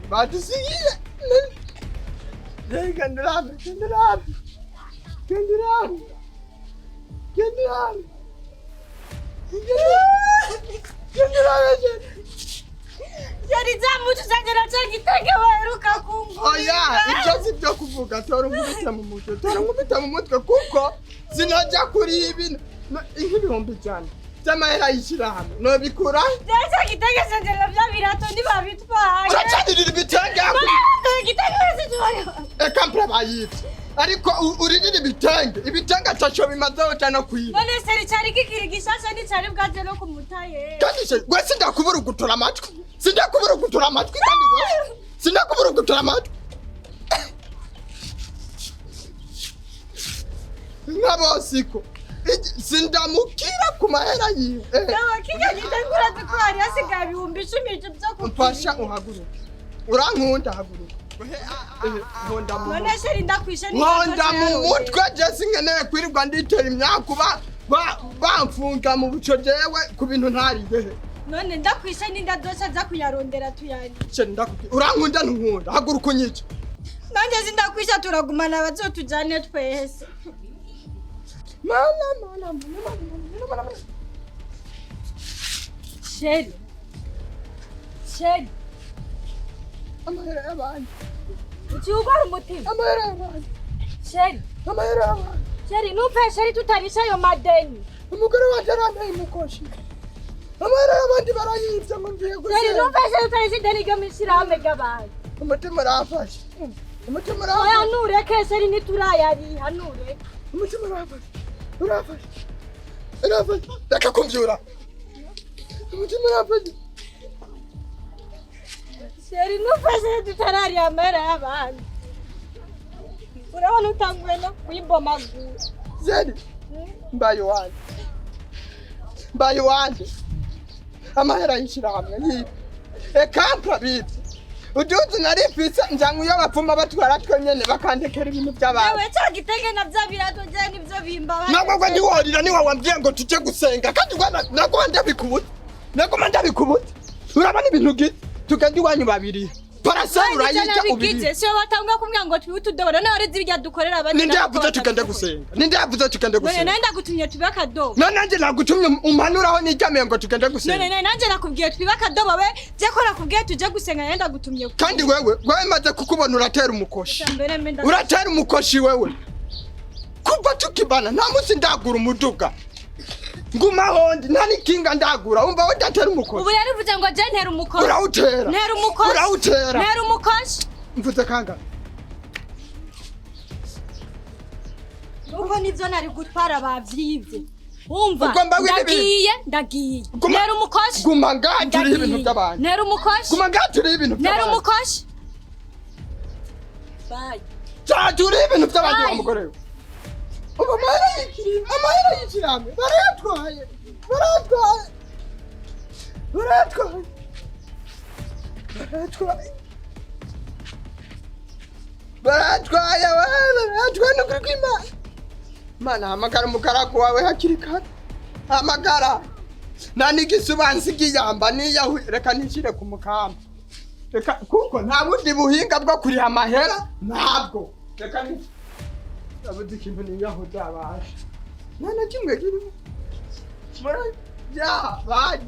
badusigiye Gendrame Yari zamucu zagera cyangitege waheruka kumva. Oya, ibyo si byo kuvuga tora ngumita mu mutwe kuko sinajya kuri ibi nk'ibihumbi cyane. By'amahera y'ishyirahamwe no bikura. Ndetse gitege zagera bya birato ntibabitwaye. Uracanirira ibitenge. Gitege zitwaye. Eka mpra bayitse. Ariko urinira ibitenge atacho bimazeho cyane kwiba. None seri cyari kikiri gishasha ni cyari bwaje no kumutaye. Kandi se gwese ndakubura gutora amatwi. Sindakubura gutora amatwi kandi gwese. Sindakubura gutora amatwi. Nkabosiko. Sindamukira ku mahera yiwe. Yawa kijya gitangura dukwari asigaye ibihumbi 10 byo kumfasha uhaguruka. Urankunda haguruka. None sheri ndakwisha ni Honda mu mutwe Jesse nkeneye kwirirwa nditera imyakuba bamfunga mu buco jewe ku bintu ntariye. None ndakwisha ni ndadosha za kuyarondera tuyari. Sheri ndakubwira urankunda ntunkunda haguruka unyice. Nanje zindakwisha turagumana bazotujane twese. Mana. Sheri. Amahera y'abandi. Uchugara umutima. Amahera y'abandi. Sheri. Amahera y'abandi. Sheri nupe sheri tutarisha yo madeni. Umugore wanje arameye mukoshi. Amahera y'abandi barayivye ngo ngiye gusa. Sheri nupe sheri tutarisha deni go mishirahamwe g'abantu. Umutima urafashe. Oya nureke sheri niturayari hanure. Umutima urafashe. Reka kumvyura. Umutima urafashe. Sheri nufashe tutarari amera y'abantu. Urabona utanguye no kuyibomagura. Sheri. Mbaye wanje. Amahera y'ishyirahamwe yiwe. Ekampra bibi. Uduzi narifise njangu yo bapfuma batwara twenyene bakandekera ibintu by'abantu. Ewe cyagitege na bya birato je nivyo bimba. Nagwa ndiworira niwa wambwiye ngo tuje gusenga kandi nagwa ndabikubuta. Urabona ibintu gite tugandi wanyu babiri. Parasera urayita ubiri. Sio batanga kumya ngo twibutu dora none ari zibijya dukorera abandi. Ninde yavuze tugende gusenga? None nenda gutumye tubaka dobo. None nanje nagutumye umpanuraho nijyame ngo tugende gusenga. None nanje nakubwiye twibaka dobo we je ko nakubwiye tuje gusenga nenda gutumye. Kandi wewe maze kukubona uratera umukoshi. Uratera umukoshi wewe. Kuva tukibana nta munsi ndagura umuduga. Nguma hondi nani kinga ndagura umva udatera umukoshi. Ubu yari vuze ngo je ntera umukoshi. Urawutera. Ntera umukoshi. Mvuze kanga. Ubwo nivyo nari gutwara bavyivye. Umva ndagiye. Ntera umukoshi. Guma ngaturi ibintu by'abantu. Ntera umukoshi. Guma ngaturi ibintu by'abantu. Ntera umukoshi. Bye. Turi ibintu by'abantu bamugore. Amahera y'ikirame barayatwaye nukuri kw'Imana. Mana hamagara umugaragu wawe hakiri kare. Hamagara nanigisubansigiye yamba niyahu reka nishire ku mukamba. Reka kuko nta bundi buhinga bwo kuri amahera ntabwo. Reka ni abuzi kintu niyaho dabasha. Nana kimwe kirimo. Mara ya bari.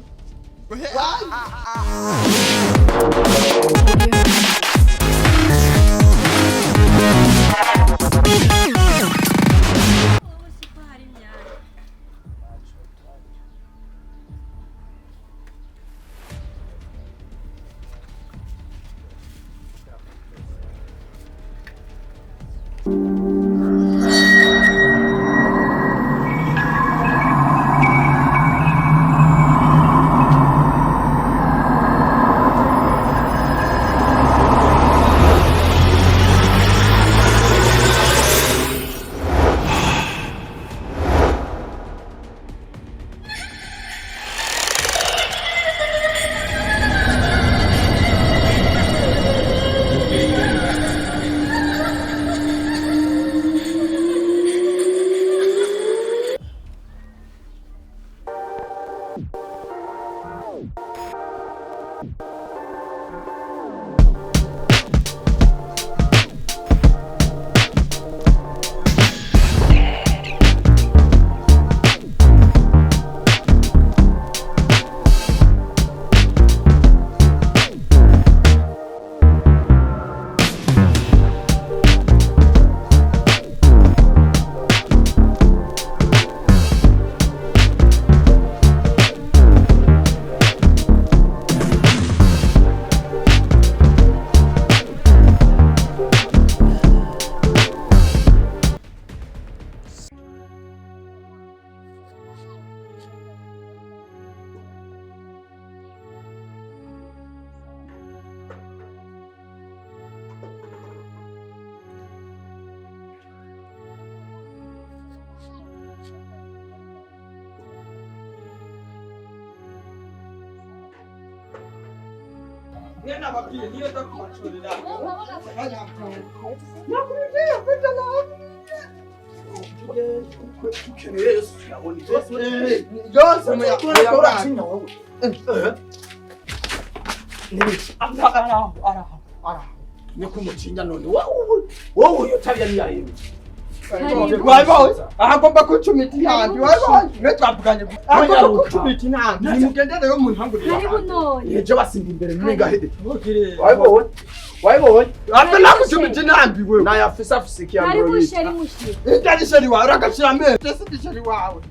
Nena babwiye niyo ndakumacurira. Nakuriye kwita nawe. Yesu yabona Yose muyakuranya wowe. Ara. Nikumucinya none wowe yotabya niyayewe. Waiboze ahagomba kucumita intambi waiboze netwavuganye ahagomba kucumita intambi nimugendere yo mu ntambwe Karibu none. yeje basimba imbere mwigahede waiboze ate nakucumita intambi wewe nayafisa afisiki Karibu Android sheri mushi. itari sheri wawe uragashira mete sindi sheri wawe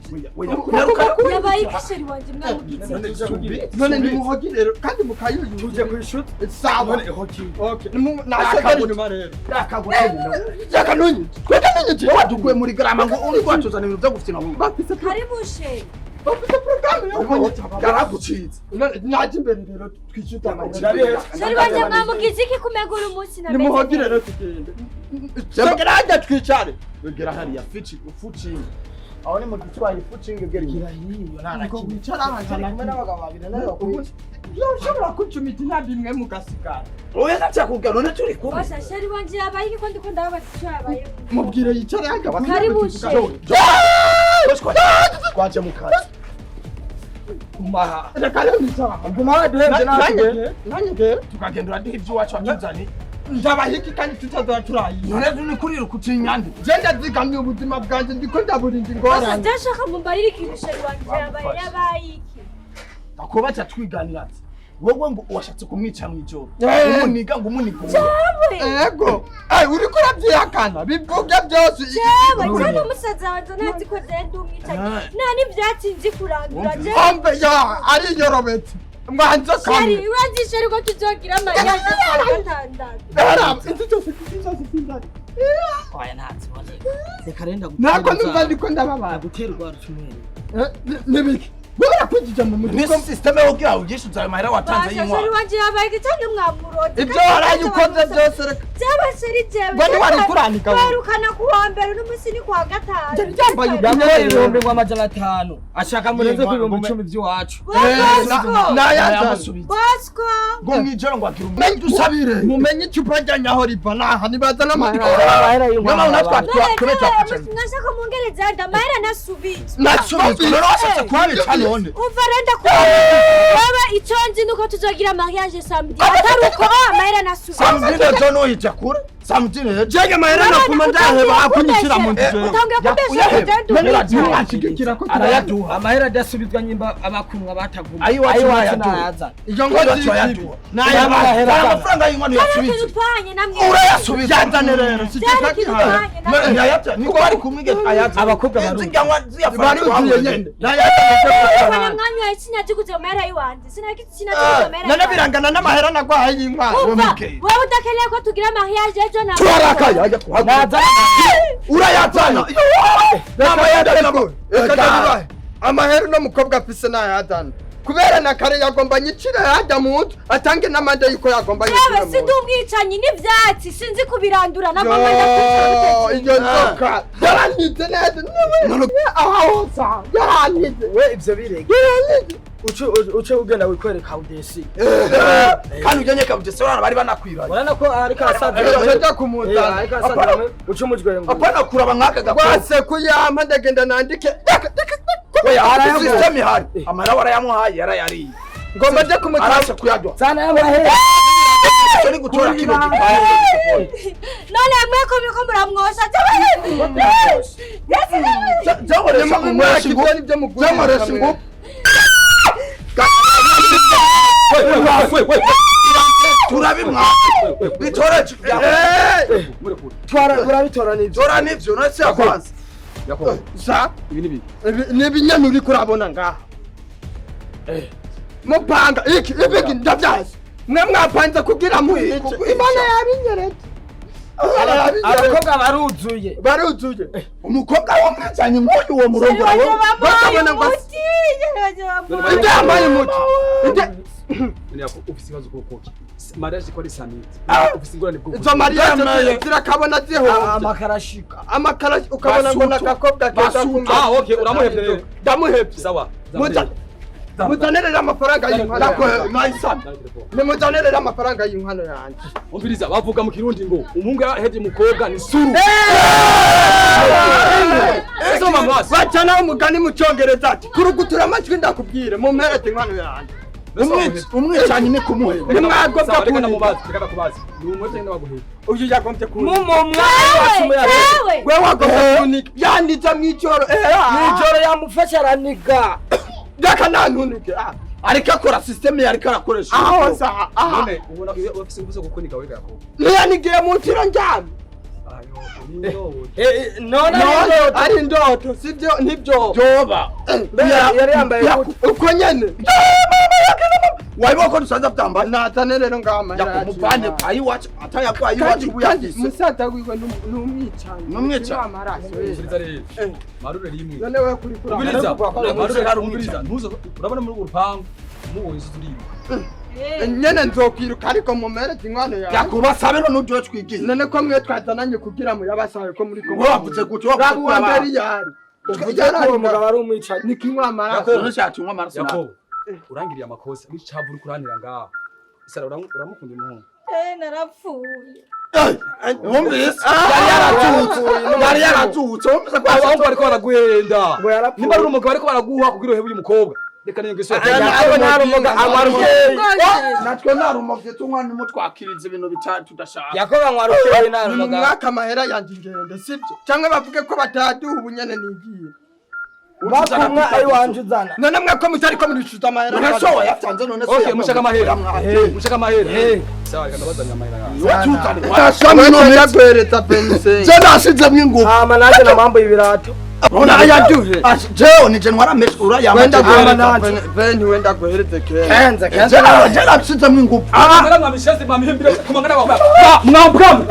Yabaye ikisheri wanje mwamugize. none nimuhogirero kandi mukayuyu tuje kwishuta sawa none hoki okay nasegeri marero yakagutenda yakanunye twekanunye wadukuye muri grama ngo uri kwatuzana ibintu byo gufite nabo bafise Karibu sheri. bafise programme yo yaragucitse naje imbere rero twishuta Sheri wanje mwamugize iki kumegura umunsi na nimuhogirero tugende segeraje twicare wegera hariya fucing aho ni mu gitwaye fucing egera hiyo nako wicara hanze namwe n'abagabo babiri nayo yoshobora kucumita intambi imwe mugasigara oya nacyakubwira none turi kumwe Basha sheri wanje yabaye iki ko ndi kunda babatisho yabaye. mubwire yicare hanga Karibu sheri. twaje mu kazi reka rero nicara nguma duhembe natwe nanyege tukagendera duhe iby'iwacu akizani ndabahiki kandi tutazora turayi none tuni kurira kucinyande genda zigamye ubuzima bwanjye ndiko ndaburinda Basha ingorane ndashaka mumbarire ikintu sheri wanje yabaye iki. akoba cyatwiganira ati wowe ngo washatse kumwica mwijoro umuniga ngo umuniga ego uriko uravyihakana bivuge byose Jewe cyane umusaza wanje ntazi ko zenda umwicaye. Nta n'ivyatsi nzi kurandura je. ombe ya ari yorobetse mwanze Sheri kamwe urazi sheri ko tuzogira amayanja kwa gatandatu. era inzu zose sindari Oya ntazi wone. Reka renda nako numva ndiko ndababara guterwa rucumwere. nibiki bora kwijija mu mutwe ni system yo kugira ugisha uzaye mahera watanze Basha yinkwa sheri wanje yabaye iki cyane mwamurode. ibyo waraye ukoze byose reka Jewe sheri jewe. Bani wari kuranika wowe. Barukana kuwa mbere n'umusi ni kwa gatanu. byambaye Yamuhaye ibihumbi ngw'amajana 5. Ashaka murenze ku bihumbi 10 by'iwacu. nayamusubiza Bosco. ngo mwijoro ngo agira menye usabire mumenye icupa ryanyaho riva naha nibaza n'amahera Amahera y'ingwa. Mama unatwa None twakubeta nashaka mungereza ndamahera nasubiza. nasubiza none washatse kwabica none Uvarenda kwa baba iconzi nuko tuzogira mariage samedi. Ataruko amahera nasubiza. samdine jono hita kure samdine jege mahera nakuma ndaheba akunyishyira mu nzu Utangiye kubesha ashigikira ko arayaduha Amahera adasubizwa nyimba abakunwa bataguma. ayiwacu yayaduha iyo ngo ngozi yayaduha n'ayamahera amafaranga y'inkwano yasubiza Tupanye namwe. urayasubiza yazane rero sigika Tupanye yayata niko bari kumwige ayaza Abakobwa baruzi. nziganywa bari ugiye nyene Wana mwanya wa sinaje kuza mahera yiwanje. Sinaje kuza mahera. none birangana n'amahera nagwaye y'inkwano Wewe udakeneye ko tugira mariage ejo na. turakaya ajya kuhaza urayazana amahera no mukobwa afise n'ayazana kubera na kare yagomba nyicira yajya mu nzu atange n'amande yuko yagomba Yewe sindi umwicanyi n'ivyatsi sinzi kubirandura na mama ndakwica. iyo nzoka yaranyize neza aha hose yaranyize We ivyo birege. Uce ugenda wikwereka udesi. kandi ujyanye kabudese urana bari banakwiranye Urana ko ariko asaza. ajya kumuzana Ariko asaza uce umujwe ngo. apana kuraba nkaka gakwa rwase kuyampa ndagenda nandike oya hari system ihari amara warayamuhaye yarayariye ngomba ajya kumutanga arasha kuyadwa Sana y'amahera. ari gutora kino gipaya None mweko miko muramwosha. cyangwa umwashi ngo cyangwa ngo turabimwa bitora Urabitora nivyo. tora nivyo nose yakwanza sa n'ibinyana uri kurabona ngaha mupanga iki ibigi ndabyazi mwe mwapanze kugira muhice imana yabinyeretse Abakobwa baruzuye. umukobwa wamwazanye nk'uyu uwo murongora we bakabona ngo ibyambaye umuti ufise ibibazo koko mariage ko ari samedi ufise ingorane bwo izo mariage zirakabona zihoze Amakarashika. amakara ukabona ngo nakakobwa keza okay uramuhevye ndamuhevye sawa muza muzanire amafaranga y'inkwano nayisana nimuzanire amafaranga y'inkwano yanjye umviriza bavuga mu kirundi ngo umuhungu yaheje umukobwa ni suru eso mamasi bacana umugani mu cyongereza ati kurugutura amajwi ndakubwire mu mperete inkwano yanjye umwicanyi ni kumuhe nimwagobwa kugenda mubazi kugenda kubazi ni umwete nyine waguhera uyu yagombye kunika wewe wagombye kunika yanditse mw'ijoro Nijoro yamufasha araniga. reka nantunike ariko akora system yariko arakoresha aho sa none ubona ko ufise ingufu zo gukunika wega ko ntiyanigiye mu tiro njyamye None ari indoto sibyo nibyo Joba yari yambaye uko nyene waibo ko dusanza byamba natane rero ngama yakumuvanye payi wacu ataya payi wacu buyagise musata wiwe n'umwicanyi amaraso umviriza rero marure rimwe none we kuri kuri umviriza marure hari umviriza ntuzo urabona muri urupangu mu inzu turiba nyene nzokwiruka ariko mu mperete inkwano yawe yakubasabe no nujyo twigize none ko mwe twatananye kugira mu yabasabe ko muri ko wavuze gutyo wa mbere yari umugabo ari umwicanyi. nikinywa amaraso none cyatunywa amaraso Yakobo urangiriye amakosa n'icavu uri kuranira ngaho isara uramukunda umuhungu narapfuye wumvise yari yaratutse wumvise ko abahungu bariko baraguhenda nimba ari umugabo bariko baraguha kugira uhebe uyu mukobwa reka niyo ngeso natwe narumovye tumwana mutwakiriza ibintu tudashaka Yakoba ngwarukeye naro mu mwaka amahera yanjye ingende sibyo cyangwa bavuge ko bataduha ubunyene nigiye bakumwa ari wanje uzana. none mwe ko mutari ko murishuta amahera urashoboye yatanze none se okay mushaka amahera mushaka amahera sawa reka ndabazanya amahera yawe watutane none yaguhereza penise je nasizemwe ingufu Hama naje na mambo y'ibirato. Ona ayaduhe jewe nije ntwara mesh urayama wenda guhereza ben wenda guhereza Kenza je nasizemwe ingufu mwamisheze mwamihimbira kumangana wa mwambwa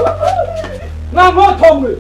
mwamotomwe